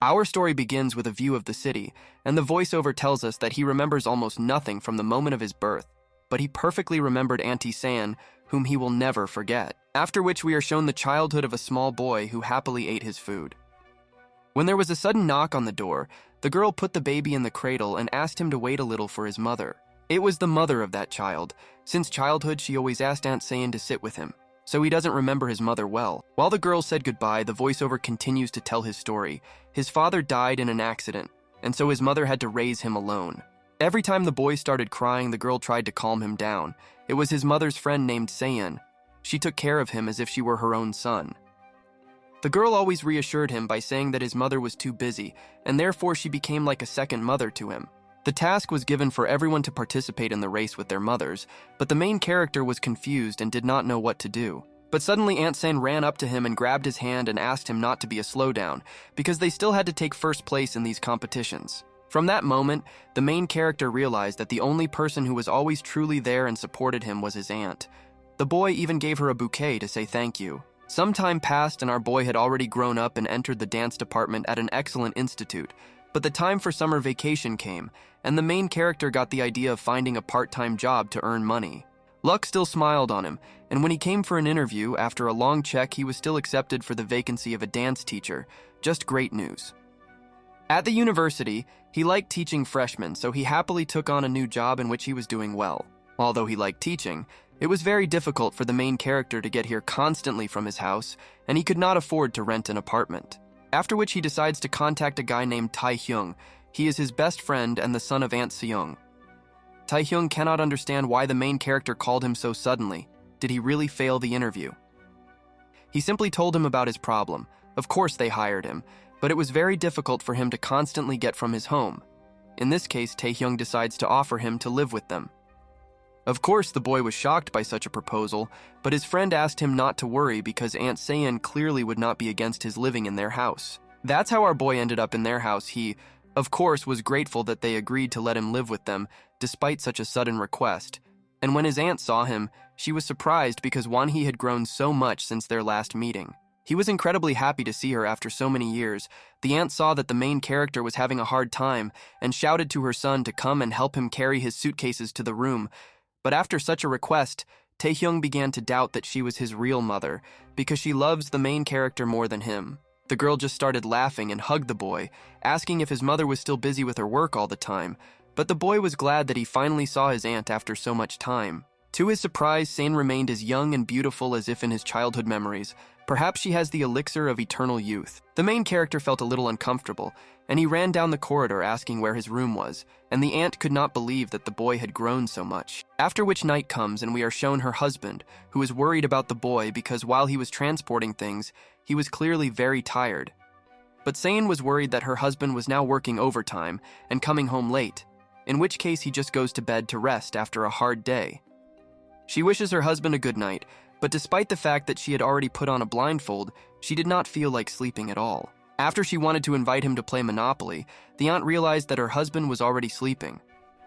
Our story begins with a view of the city, and the voiceover tells us that he remembers almost nothing from the moment of his birth, but he perfectly remembered Auntie San, whom he will never forget. After which we are shown the childhood of a small boy who happily ate his food. When there was a sudden knock on the door, the girl put the baby in the cradle and asked him to wait a little for his mother. It was the mother of that child. Since childhood, she always asked Aunt San to sit with him, so he doesn't remember his mother well. While the girl said goodbye, the voiceover continues to tell his story. His father died in an accident, and so his mother had to raise him alone. Every time the boy started crying, the girl tried to calm him down. It was his mother's friend named Sayan. She took care of him as if she were her own son. The girl always reassured him by saying that his mother was too busy, and therefore she became like a second mother to him. The task was given for everyone to participate in the race with their mothers, but the main character was confused and did not know what to do. But suddenly Aunt San ran up to him and grabbed his hand and asked him not to be a slowdown, because they still had to take first place in these competitions. From that moment, the main character realized that the only person who was always truly there and supported him was his aunt. The boy even gave her a bouquet to say thank you. Some time passed and our boy had already grown up and entered the dance department at an excellent institute, but the time for summer vacation came, and the main character got the idea of finding a part-time job to earn money. Luck still smiled on him, and when he came for an interview, after a long check, he was still accepted for the vacancy of a dance teacher. Just great news. At the university, he liked teaching freshmen, so he happily took on a new job in which he was doing well. Although he liked teaching, it was very difficult for the main character to get here constantly from his house, and he could not afford to rent an apartment. After which he decides to contact a guy named Tae-hyung. He is his best friend and the son of Aunt Seung. Tae-hyung cannot understand why the main character called him so suddenly. Did he really fail the interview? He simply told him about his problem. Of course they hired him, but it was very difficult for him to constantly get from his home. In this case, Tae-hyung decides to offer him to live with them. Of course, the boy was shocked by such a proposal, but his friend asked him not to worry because Aunt Sayan clearly would not be against his living in their house. That's how our boy ended up in their house. He, of course, was grateful that they agreed to let him live with them, despite such a sudden request. And when his aunt saw him, she was surprised because he had grown so much since their last meeting. He was incredibly happy to see her after so many years. The aunt saw that the main character was having a hard time and shouted to her son to come and help him carry his suitcases to the room. But after such a request, Tae-hyung began to doubt that she was his real mother because she loves the main character more than him. The girl just started laughing and hugged the boy, asking if his mother was still busy with her work all the time. But the boy was glad that he finally saw his aunt after so much time. To his surprise, Sain remained as young and beautiful as if in his childhood memories. Perhaps she has the elixir of eternal youth. The main character felt a little uncomfortable, and he ran down the corridor asking where his room was, and the aunt could not believe that the boy had grown so much. After which night comes and we are shown her husband, who is worried about the boy because while he was transporting things, he was clearly very tired. But Sain was worried that her husband was now working overtime and coming home late, in which case he just goes to bed to rest after a hard day. She wishes her husband a good night, but despite the fact that she had already put on a blindfold, she did not feel like sleeping at all. After she wanted to invite him to play Monopoly, the aunt realized that her husband was already sleeping.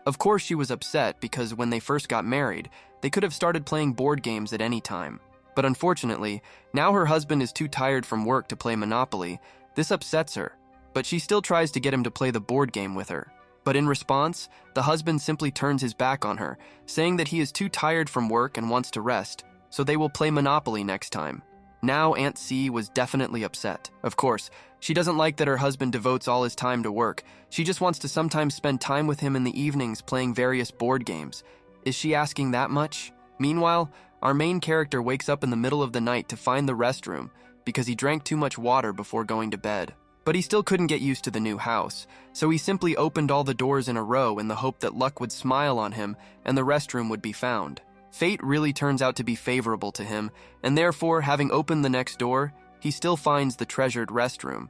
Of course she was upset because when they first got married, they could have started playing board games at any time. But unfortunately, now her husband is too tired from work to play Monopoly. This upsets her, but she still tries to get him to play the board game with her. But in response, the husband simply turns his back on her, saying that he is too tired from work and wants to rest, so they will play Monopoly next time. Now Aunt C was definitely upset. Of course, she doesn't like that her husband devotes all his time to work. She just wants to sometimes spend time with him in the evenings playing various board games. Is she asking that much? Meanwhile, our main character wakes up in the middle of the night to find the restroom because he drank too much water before going to bed. But he still couldn't get used to the new house, so he simply opened all the doors in a row in the hope that luck would smile on him and the restroom would be found. Fate really turns out to be favorable to him, and therefore, having opened the next door, he still finds the treasured restroom.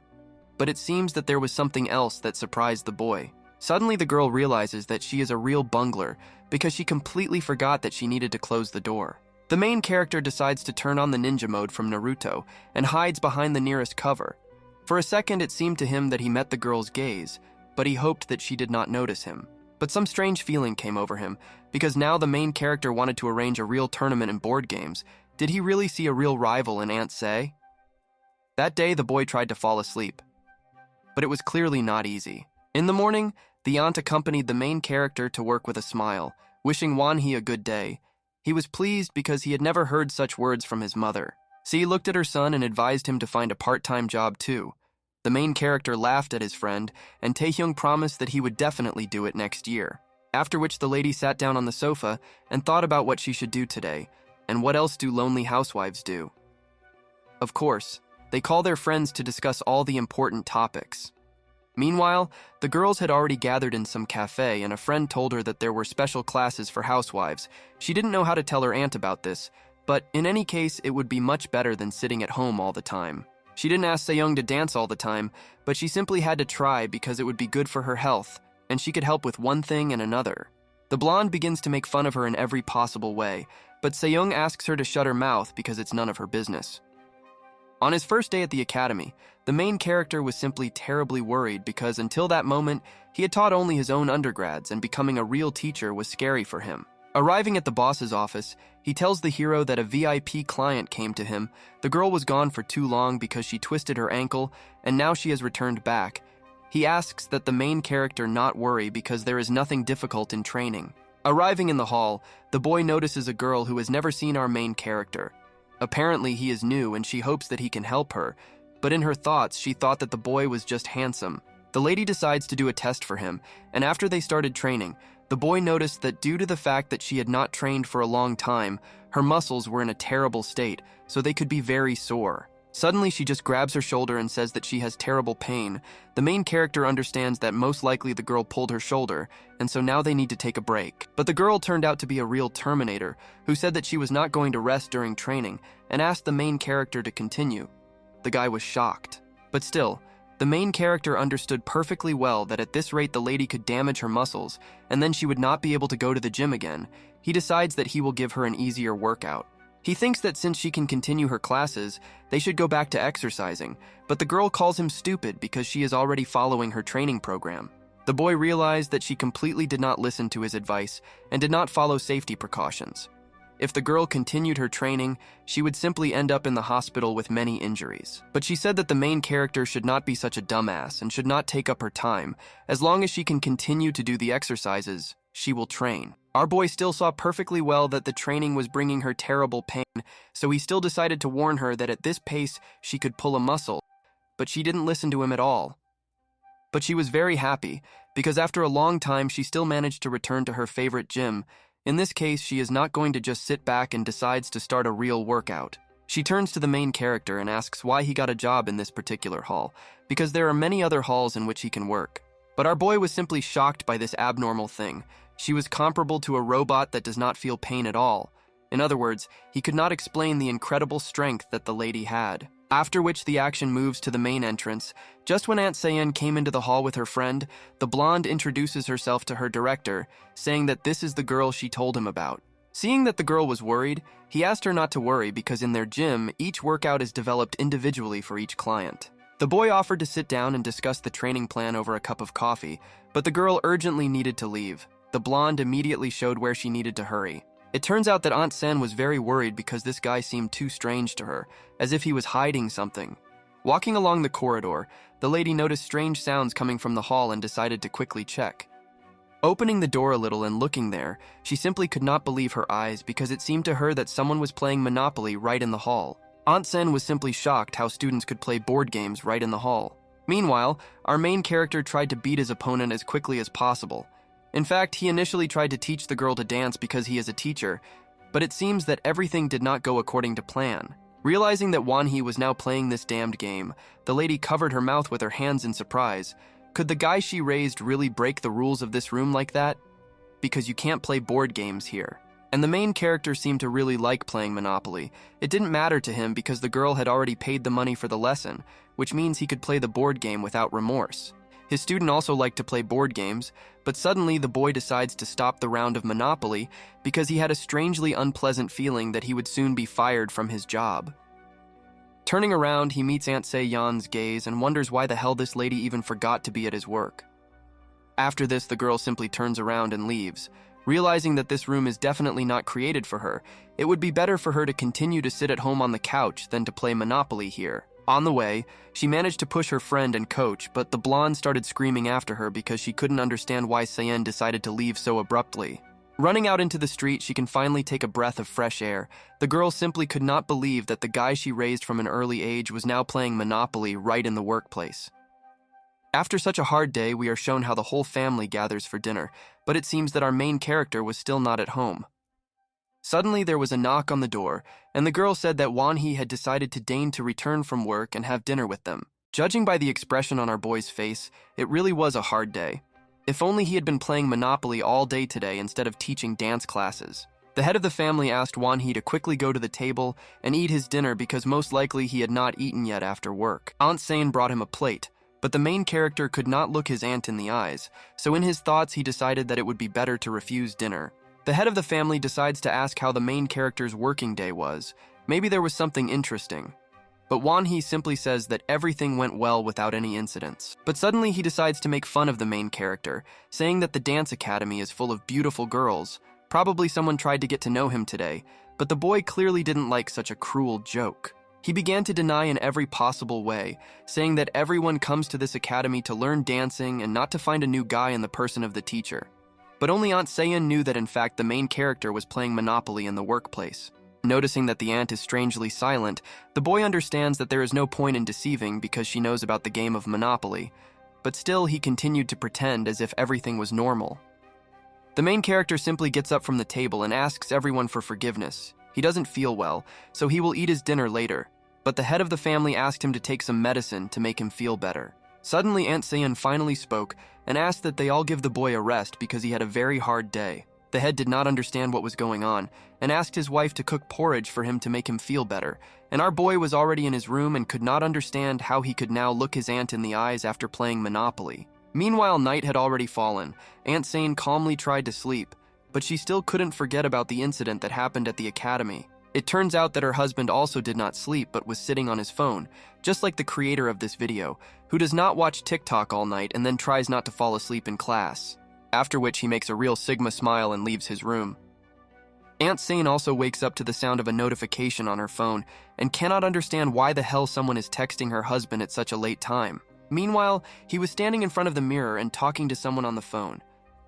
But it seems that there was something else that surprised the boy. Suddenly the girl realizes that she is a real bungler because she completely forgot that she needed to close the door. The main character decides to turn on the ninja mode from Naruto and hides behind the nearest cover. For a second it seemed to him that he met the girl's gaze, but he hoped that she did not notice him. But some strange feeling came over him, because now the main character wanted to arrange a real tournament in board games. Did he really see a real rival in Aunt Say? That day, the boy tried to fall asleep. but it was clearly not easy. In the morning, the aunt accompanied the main character to work with a smile, wishing Wanhee a good day. He was pleased because he had never heard such words from his mother. Sie looked at her son and advised him to find a part-time job too. The main character laughed at his friend, and Taehyung promised that he would definitely do it next year. After which the lady sat down on the sofa and thought about what she should do today, and what else do lonely housewives do? Of course, they call their friends to discuss all the important topics. Meanwhile, the girls had already gathered in some cafe, and a friend told her that there were special classes for housewives. She didn't know how to tell her aunt about this, but in any case, it would be much better than sitting at home all the time. She didn't ask Seyoung to dance all the time, but she simply had to try because it would be good for her health, and she could help with one thing and another. The blonde begins to make fun of her in every possible way, but Seyoung asks her to shut her mouth because it's none of her business. On his first day at the academy, the main character was simply terribly worried because until that moment, he had taught only his own undergrads, and becoming a real teacher was scary for him. Arriving at the boss's office, he tells the hero that a VIP client came to him. The girl was gone for too long because she twisted her ankle, and now she has returned back. He asks that the main character not worry because there is nothing difficult in training. Arriving in the hall, the boy notices a girl who has never seen our main character. Apparently, he is new and she hopes that he can help her, but in her thoughts, she thought that the boy was just handsome. The lady decides to do a test for him, and after they started training, the boy noticed that due to the fact that she had not trained for a long time, her muscles were in a terrible state, so they could be very sore. Suddenly, she just grabs her shoulder and says that she has terrible pain. The main character understands that most likely the girl pulled her shoulder, and so now they need to take a break. But the girl turned out to be a real Terminator, who said that she was not going to rest during training, and asked the main character to continue. The guy was shocked. But still, the main character understood perfectly well that at this rate the lady could damage her muscles, and then she would not be able to go to the gym again. He decides that he will give her an easier workout. He thinks that since she can continue her classes, they should go back to exercising, but the girl calls him stupid because she is already following her training program. The boy realized that she completely did not listen to his advice and did not follow safety precautions. If the girl continued her training, she would simply end up in the hospital with many injuries. But she said that the main character should not be such a dumbass and should not take up her time. As long as she can continue to do the exercises, she will train. Our boy still saw perfectly well that the training was bringing her terrible pain, so he still decided to warn her that at this pace she could pull a muscle, but she didn't listen to him at all. But she was very happy, because after a long time she still managed to return to her favorite gym. In this case, she is not going to just sit back and decides to start a real workout. She turns to the main character and asks why he got a job in this particular hall, because there are many other halls in which he can work. But our boy was simply shocked by this abnormal thing. She was comparable to a robot that does not feel pain at all. In other words, he could not explain the incredible strength that the lady had. After which the action moves to the main entrance. Just when Aunt Sayan came into the hall with her friend, the blonde introduces herself to her director, saying that this is the girl she told him about. Seeing that the girl was worried, he asked her not to worry because in their gym, each workout is developed individually for each client. The boy offered to sit down and discuss the training plan over a cup of coffee, but the girl urgently needed to leave. The blonde immediately showed where she needed to hurry. It turns out that Aunt Sen was very worried because this guy seemed too strange to her, as if he was hiding something. Walking along the corridor, the lady noticed strange sounds coming from the hall and decided to quickly check. Opening the door a little and looking there, she simply could not believe her eyes because it seemed to her that someone was playing Monopoly right in the hall. Aunt Sen was simply shocked how students could play board games right in the hall. Meanwhile, our main character tried to beat his opponent as quickly as possible. In fact, he initially tried to teach the girl to dance because he is a teacher, but it seems that everything did not go according to plan. Realizing that Wanhee was now playing this damned game, the lady covered her mouth with her hands in surprise. Could the guy she raised really break the rules of this room like that? Because you can't play board games here. And the main character seemed to really like playing Monopoly. It didn't matter to him because the girl had already paid the money for the lesson, which means he could play the board game without remorse. His student also liked to play board games, but suddenly the boy decides to stop the round of Monopoly because he had a strangely unpleasant feeling that he would soon be fired from his job. Turning around, he meets Aunt Se-yeon's gaze and wonders why the hell this lady even forgot to be at his work. After this, the girl simply turns around and leaves. Realizing that this room is definitely not created for her, it would be better for her to continue to sit at home on the couch than to play Monopoly here. On the way, she managed to push her friend and coach, but the blonde started screaming after her because she couldn't understand why Sayen decided to leave so abruptly. Running out into the street, she can finally take a breath of fresh air. The girl simply could not believe that the guy she raised from an early age was now playing Monopoly right in the workplace. After such a hard day, we are shown how the whole family gathers for dinner, but it seems that our main character was still not at home. Suddenly, there was a knock on the door, and the girl said that Wanhee had decided to deign to return from work and have dinner with them. Judging by the expression on our boy's face, it really was a hard day. If only he had been playing Monopoly all day today instead of teaching dance classes. The head of the family asked Wanhee to quickly go to the table and eat his dinner because most likely he had not eaten yet after work. Aunt Sayen brought him a plate, but the main character could not look his aunt in the eyes, so in his thoughts he decided that it would be better to refuse dinner. The head of the family decides to ask how the main character's working day was. Maybe there was something interesting. But Wanhee simply says that everything went well without any incidents. But suddenly he decides to make fun of the main character, saying that the dance academy is full of beautiful girls. Probably someone tried to get to know him today, but the boy clearly didn't like such a cruel joke. He began to deny in every possible way, saying that everyone comes to this academy to learn dancing and not to find a new guy in the person of the teacher. But only Aunt Sayen knew that in fact the main character was playing Monopoly in the workplace. Noticing that the aunt is strangely silent, the boy understands that there is no point in deceiving because she knows about the game of Monopoly, but still he continued to pretend as if everything was normal. The main character simply gets up from the table and asks everyone for forgiveness. He doesn't feel well, so he will eat his dinner later, but the head of the family asked him to take some medicine to make him feel better. Suddenly Aunt Sayen finally spoke and asked that they all give the boy a rest because he had a very hard day. The head did not understand what was going on and asked his wife to cook porridge for him to make him feel better, and our boy was already in his room and could not understand how he could now look his aunt in the eyes after playing Monopoly. Meanwhile, night had already fallen. Aunt Sayen calmly tried to sleep, but she still couldn't forget about the incident that happened at the academy. It turns out that her husband also did not sleep but was sitting on his phone, just like the creator of this video, who does not watch TikTok all night and then tries not to fall asleep in class. After which he makes a real Sigma smile and leaves his room. Aunt Sayen also wakes up to the sound of a notification on her phone and cannot understand why the hell someone is texting her husband at such a late time. Meanwhile, he was standing in front of the mirror and talking to someone on the phone.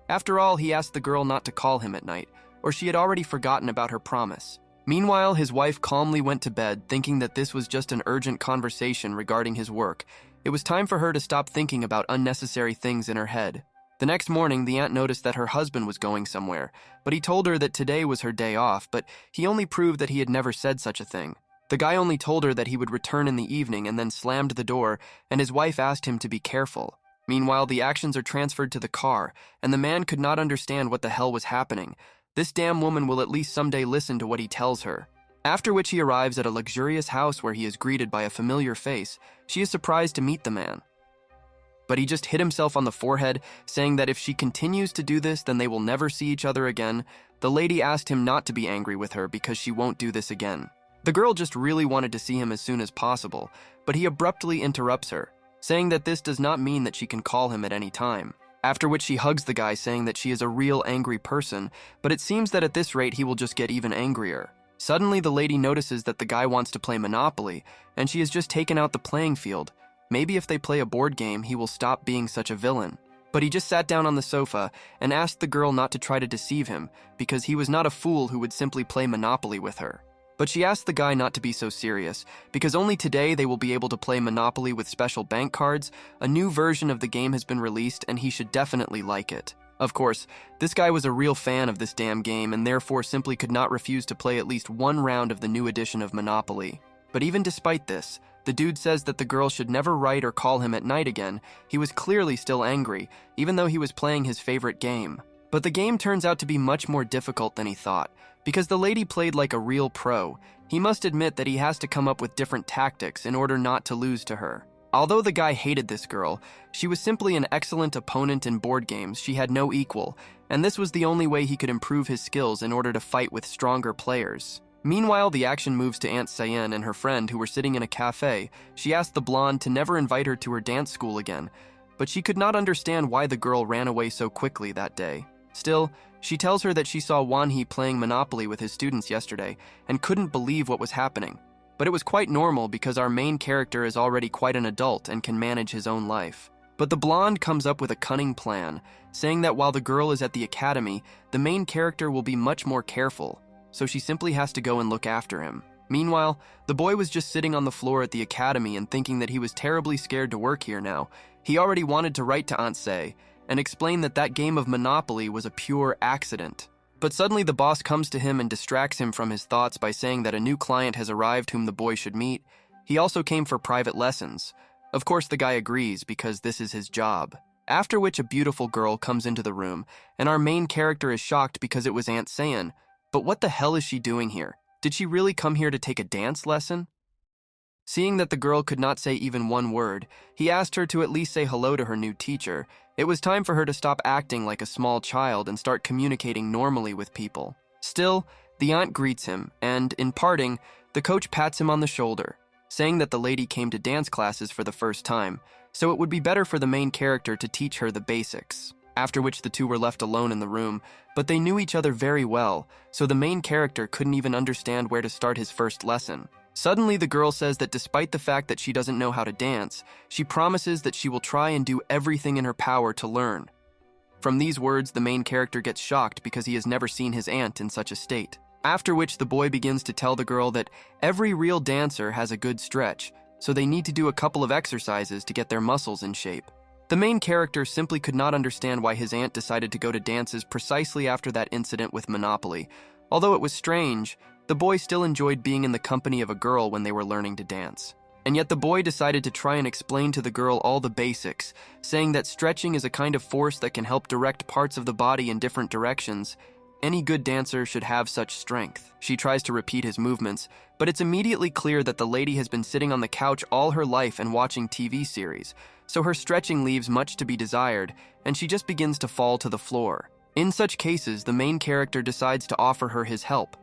After all, he asked the girl not to call him at night, or she had already forgotten about her promise. Meanwhile, his wife calmly went to bed, thinking that this was just an urgent conversation regarding his work. It was time for her to stop thinking about unnecessary things in her head. The next morning, the aunt noticed that her husband was going somewhere, but he told her that today was her day off, but he only proved that he had never said such a thing. The guy only told her that he would return in the evening and then slammed the door, and his wife asked him to be careful. Meanwhile, the actions are transferred to the car, and the man could not understand what the hell was happening. This damn woman will at least someday listen to what he tells her. After which he arrives at a luxurious house where he is greeted by a familiar face. She is surprised to meet the man. But he just hit himself on the forehead, saying that if she continues to do this, then they will never see each other again. The lady asked him not to be angry with her because she won't do this again. The girl just really wanted to see him as soon as possible, but he abruptly interrupts her, saying that this does not mean that she can call him at any time. After which she hugs the guy, saying that she is a real angry person, but it seems that at this rate he will just get even angrier. Suddenly the lady notices that the guy wants to play Monopoly, and she has just taken out the playing field. Maybe if they play a board game, he will stop being such a villain. But he just sat down on the sofa and asked the girl not to try to deceive him because he was not a fool who would simply play Monopoly with her. But she asked the guy not to be so serious because only today they will be able to play Monopoly with special bank cards. A new version of the game has been released and he should definitely like it. Of course, this guy was a real fan of this damn game and therefore simply could not refuse to play at least one round of the new edition of Monopoly. But even despite this, the dude says that the girl should never write or call him at night again. He was clearly still angry, even though he was playing his favorite game. But the game turns out to be much more difficult than he thought, because the lady played like a real pro. He must admit that he has to come up with different tactics in order not to lose to her. Although the guy hated this girl, she was simply an excellent opponent in board games. She had no equal, and this was the only way he could improve his skills in order to fight with stronger players. Meanwhile, the action moves to Aunt Sayen and her friend who were sitting in a cafe. She asked the blonde to never invite her to her dance school again, but she could not understand why the girl ran away so quickly that day. Still, she tells her that she saw Wanhee playing Monopoly with his students yesterday and couldn't believe what was happening. but it was quite normal because our main character is already quite an adult and can manage his own life. But the blonde comes up with a cunning plan, saying that while the girl is at the academy, the main character will be much more careful, so she simply has to go and look after him. Meanwhile, the boy was just sitting on the floor at the academy and thinking that he was terribly scared to work here now. He already wanted to write to Aunt Say and explain that that game of Monopoly was a pure accident. But suddenly the boss comes to him and distracts him from his thoughts by saying that a new client has arrived whom the boy should meet. He also came for private lessons. Of course, the guy agrees because this is his job. After which a beautiful girl comes into the room, and our main character is shocked because it was Aunt Sayan. But what the hell is she doing here? Did she really come here to take a dance lesson? Seeing that the girl could not say even one word, he asked her to at least say hello to her new teacher. It was time for her to stop acting like a small child and start communicating normally with people. Still, the aunt greets him, and, in parting, the coach pats him on the shoulder, saying that the lady came to dance classes for the first time, so it would be better for the main character to teach her the basics. After which the two were left alone in the room, but they knew each other very well, so the main character couldn't even understand where to start his first lesson. Suddenly, the girl says that despite the fact that she doesn't know how to dance, she promises that she will try and do everything in her power to learn. From these words, the main character gets shocked because he has never seen his aunt in such a state. After which, the boy begins to tell the girl that every real dancer has a good stretch, so they need to do a couple of exercises to get their muscles in shape. The main character simply could not understand why his aunt decided to go to dances precisely after that incident with Monopoly. Although it was strange, the boy still enjoyed being in the company of a girl when they were learning to dance. And yet the boy decided to try and explain to the girl all the basics, saying that stretching is a kind of force that can help direct parts of the body in different directions. Any good dancer should have such strength. She tries to repeat his movements, but it's immediately clear that the lady has been sitting on the couch all her life and watching TV series, so her stretching leaves much to be desired, and she just begins to fall to the floor. In such cases, the main character decides to offer her his help.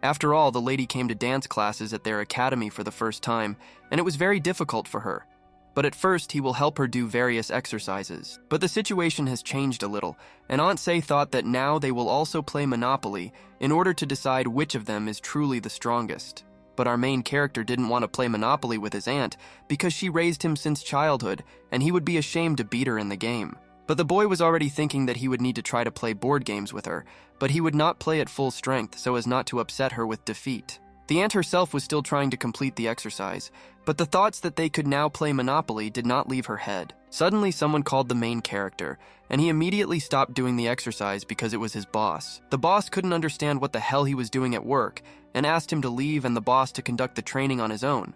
After all, the lady came to dance classes at their academy for the first time, and it was very difficult for her. But at first, he will help her do various exercises. But the situation has changed a little, and Aunt Say thought that now they will also play Monopoly in order to decide which of them is truly the strongest. But our main character didn't want to play Monopoly with his aunt because she raised him since childhood, and he would be ashamed to beat her in the game. But the boy was already thinking that he would need to try to play board games with her, but he would not play at full strength so as not to upset her with defeat. The aunt herself was still trying to complete the exercise, but the thoughts that they could now play Monopoly did not leave her head. Suddenly, someone called the main character, and he immediately stopped doing the exercise because it was his boss. The boss couldn't understand what the hell he was doing at work, and asked him to leave and the boss to conduct the training on his own.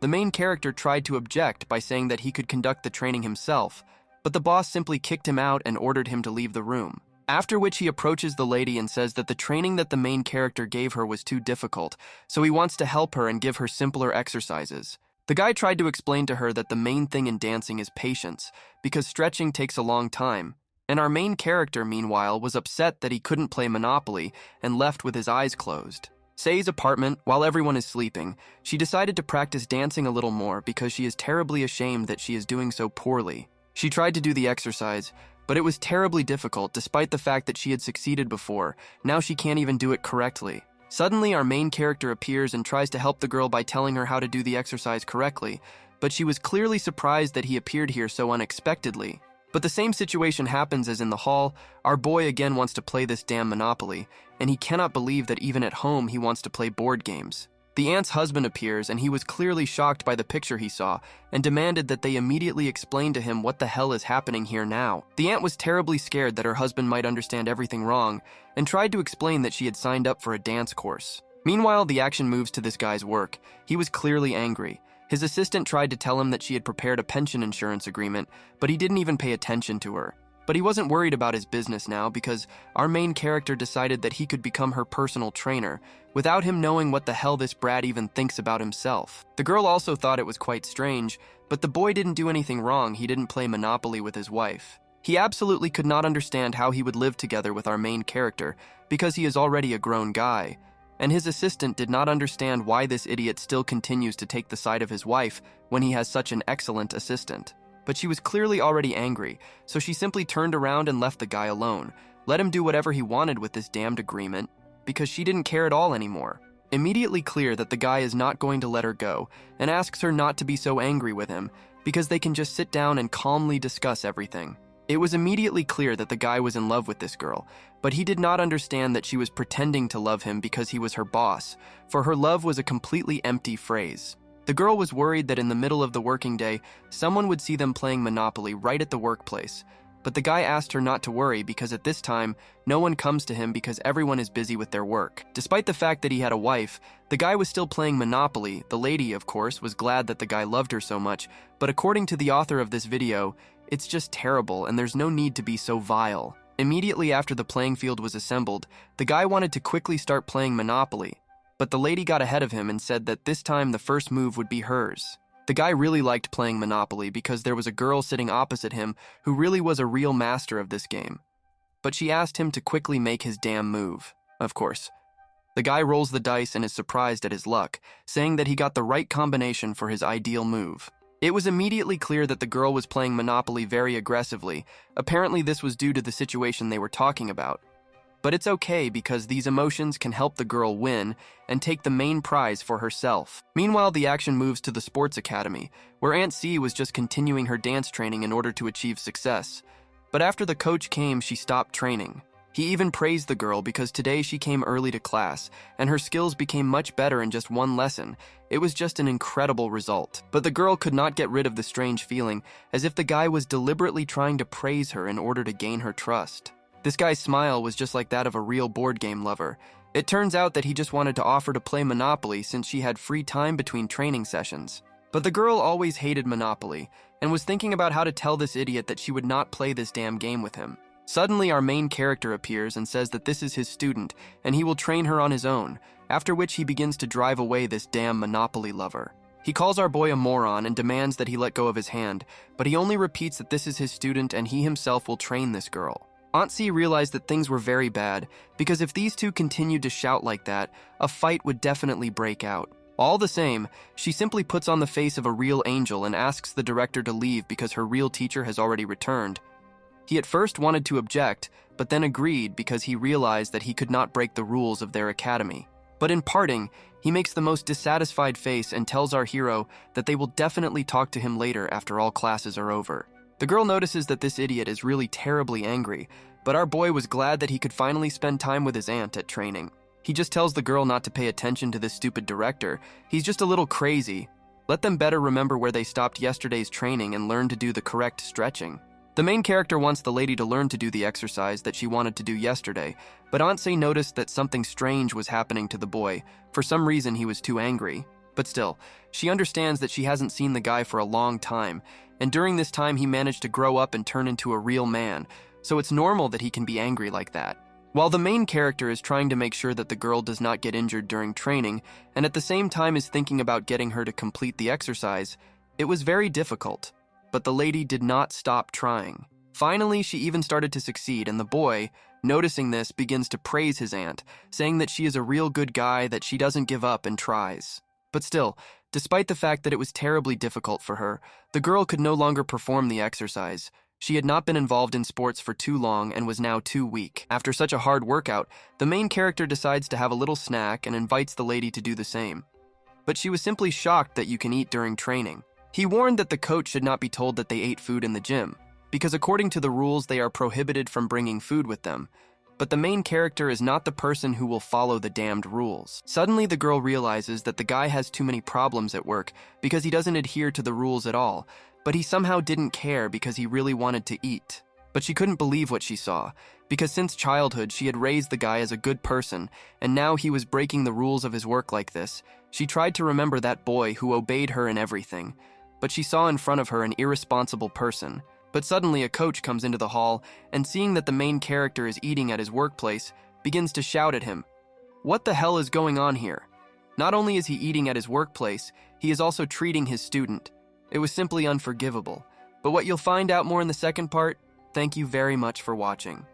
The main character tried to object by saying that he could conduct the training himself, but the boss simply kicked him out and ordered him to leave the room. After which he approaches the lady and says that the training that the main character gave her was too difficult, so he wants to help her and give her simpler exercises. The guy tried to explain to her that the main thing in dancing is patience, because stretching takes a long time. And our main character, meanwhile, was upset that he couldn't play Monopoly and left with his eyes closed. Say's apartment, while everyone is sleeping, she decided to practice dancing a little more because she is terribly ashamed that she is doing so poorly. She tried to do the exercise, but it was terribly difficult despite the fact that she had succeeded before. Now she can't even do it correctly. Suddenly, our main character appears and tries to help the girl by telling her how to do the exercise correctly, but she was clearly surprised that he appeared here so unexpectedly. But the same situation happens as in the hall. Our boy again wants to play this damn Monopoly, and he cannot believe that even at home he wants to play board games. The aunt's husband appears, and he was clearly shocked by the picture he saw, and demanded that they immediately explain to him what the hell is happening here now. The aunt was terribly scared that her husband might understand everything wrong, and tried to explain that she had signed up for a dance course. Meanwhile, the action moves to this guy's work. He was clearly angry. His assistant tried to tell him that she had prepared a pension insurance agreement, but he didn't even pay attention to her. But he wasn't worried about his business now because our main character decided that he could become her personal trainer, without him knowing what the hell this brat even thinks about himself. The girl also thought it was quite strange, but the boy didn't do anything wrong. He didn't play Monopoly with his wife. He absolutely could not understand how he would live together with our main character because he is already a grown guy. And his assistant did not understand why this idiot still continues to take the side of his wife when he has such an excellent assistant. But she was clearly already angry, so she simply turned around and left the guy alone, let him do whatever he wanted with this damned agreement, because she didn't care at all anymore. immediately clear that the guy is not going to let her go, and asks her not to be so angry with him because they can just sit down and calmly discuss everything. It was immediately clear that the guy was in love with this girl, but he did not understand that she was pretending to love him because he was her boss, for her love was a completely empty phrase. The girl was worried that in the middle of the working day, someone would see them playing Monopoly right at the workplace. But the guy asked her not to worry because at this time, no one comes to him because everyone is busy with their work. Despite the fact that he had a wife, the guy was still playing Monopoly. The lady, of course, was glad that the guy loved her so much, but according to the author of this video, it's just terrible and there's no need to be so vile. Immediately after the playing field was assembled, the guy wanted to quickly start playing Monopoly, but the lady got ahead of him and said that this time the first move would be hers. The guy really liked playing Monopoly because there was a girl sitting opposite him who really was a real master of this game. But she asked him to quickly make his damn move, of course. The guy rolls the dice and is surprised at his luck, saying that he got the right combination for his ideal move. It was immediately clear that the girl was playing Monopoly very aggressively. Apparently this was due to the situation they were talking about. But it's okay because these emotions can help the girl win and take the main prize for herself. Meanwhile, the action moves to the sports academy, where Aunt C was just continuing her dance training in order to achieve success. But after the coach came, she stopped training. He even praised the girl because today she came early to class, and her skills became much better in just one lesson. It was just an incredible result. But the girl could not get rid of the strange feeling, as if the guy was deliberately trying to praise her in order to gain her trust. This guy's smile was just like that of a real board game lover. It turns out that he just wanted to offer to play Monopoly since she had free time between training sessions. But the girl always hated Monopoly, and was thinking about how to tell this idiot that she would not play this damn game with him. Suddenly, our main character appears and says that this is his student, and he will train her on his own, after which he begins to drive away this damn Monopoly lover. He calls our boy a moron and demands that he let go of his hand, but he only repeats that this is his student and he himself will train this girl. Aunt C realized that things were very bad, because if these two continued to shout like that, a fight would definitely break out. All the same, she simply puts on the face of a real angel and asks the director to leave because her real teacher has already returned. He at first wanted to object, but then agreed because he realized that he could not break the rules of their academy. But in parting, he makes the most dissatisfied face and tells our hero that they will definitely talk to him later after all classes are over. The girl notices that this idiot is really terribly angry, but our boy was glad that he could finally spend time with his aunt at training. He just tells the girl not to pay attention to this stupid director. He's just a little crazy. Let them better remember where they stopped yesterday's training and learn to do the correct stretching. The main character wants the lady to learn to do the exercise that she wanted to do yesterday, but Aunt C noticed that something strange was happening to the boy. For some reason, he was too angry. But still, she understands that she hasn't seen the guy for a long time, and during this time he managed to grow up and turn into a real man, so it's normal that he can be angry like that. While the main character is trying to make sure that the girl does not get injured during training, and at the same time is thinking about getting her to complete the exercise, it was very difficult. But the lady did not stop trying. Finally, she even started to succeed, and the boy, noticing this, begins to praise his aunt, saying that she is a real good guy, that she doesn't give up and tries. But still, despite the fact that it was terribly difficult for her, the girl could no longer perform the exercise. She had not been involved in sports for too long and was now too weak. After such a hard workout, the main character decides to have a little snack and invites the lady to do the same. But she was simply shocked that you can eat during training. He warned that the coach should not be told that they ate food in the gym, because according to the rules they are prohibited from bringing food with them. But the main character is not the person who will follow the damned rules. Suddenly the girl realizes that the guy has too many problems at work because he doesn't adhere to the rules at all, but he somehow didn't care because he really wanted to eat. But she couldn't believe what she saw, because since childhood she had raised the guy as a good person, and now he was breaking the rules of his work like this. She tried to remember that boy who obeyed her in everything, but she saw in front of her an irresponsible person. But suddenly a coach comes into the hall, and seeing that the main character is eating at his workplace, begins to shout at him. What the hell is going on here? Not only is he eating at his workplace, he is also treating his student. It was simply unforgivable. But what you'll find out more in the second part. Thank you very much for watching.